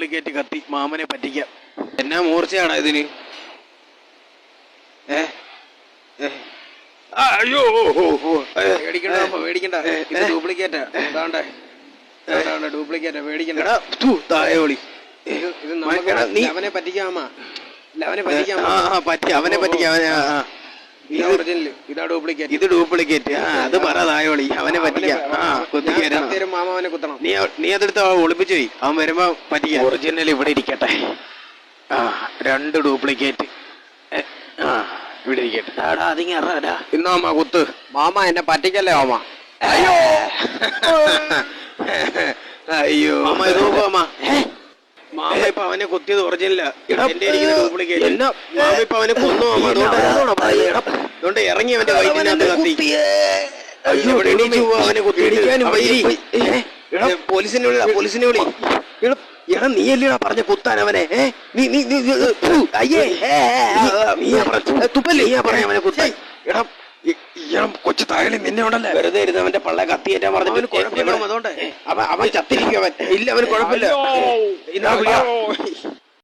Duplicate കത്തി മാമനെ പറ്റിക്കാം. എന്നാ മൂർച്ചയാണ് ഇതിന്? അയ്യോ പേടിക്കണ്ട, ഇത് ഡ്യൂപ്ലിക്കേറ്റാ. ഡ്യൂപ്ലിക്കേറ്റാ, പേടിക്കണ്ട. തായോളി ഇത് നമുക്ക് അവനെ പറ്റിക്കാമാ. അവനെ പറ്റിക്കാം. ഇതാ ഒറിജിനല്, ഇതാ ഡ്യൂപ്ലിക്കേറ്റ്. ഇത് ഡ്യൂപ്ലിക്കേറ്റ്. അത് പറ തായോളി, അവനെ പറ്റിക്കാം. മാമ അവനെ കുത്തണം. നീ അതെടുത്ത് ഒളിപ്പിച്ചു പോയി, അവൻ വരുമ്പോ പറ്റിക്കാം. ഒറിജിനൽ ഇവിടെ ഇരിക്കട്ടെ. 2 ഡ്യൂപ്ലിക്കേറ്റ് ഇവിടെ ഇരിക്കട്ടെ. ഇന്നാ മാമ കുത്ത്. മാമ എന്നെ പറ്റിക്കല്ലേ മാമ. അയ്യോ മാമ, ഇത് മാമ ഇപ്പൊ അവനെ കുത്തിയത് ഒറിജിനല്ല, എന്റെ ഡ്യൂപ്ലിക്കേറ്റ്. മാമ ഇപ്പൊ അവനെ കൊന്നു മാമ. അതുകൊണ്ട് ഇറങ്ങി അവന്റെ വയറ്റിനകത്ത് കത്തി. അവനെ കുത്തി. പോലീസിനെ വിളി. എടാ നീ അല്ലടാ പറഞ്ഞ കുത്താൻ അവനെ. തുപ്പല്ലേ പറഞ്ഞ അവനെ കുത്താൻ. എടാ കൊച്ചു താഴെ നിന്നെ ഉണ്ടല്ലേ, വെറുതെ ഇരുന്ന് അവന്റെ പള്ള കത്തിയേറ്റാൻ പറഞ്ഞു. അതുകൊണ്ട് അവൻ ചത്തിരിക്കും. അവൻ ഇല്ല, അവന് കുഴപ്പമില്ല.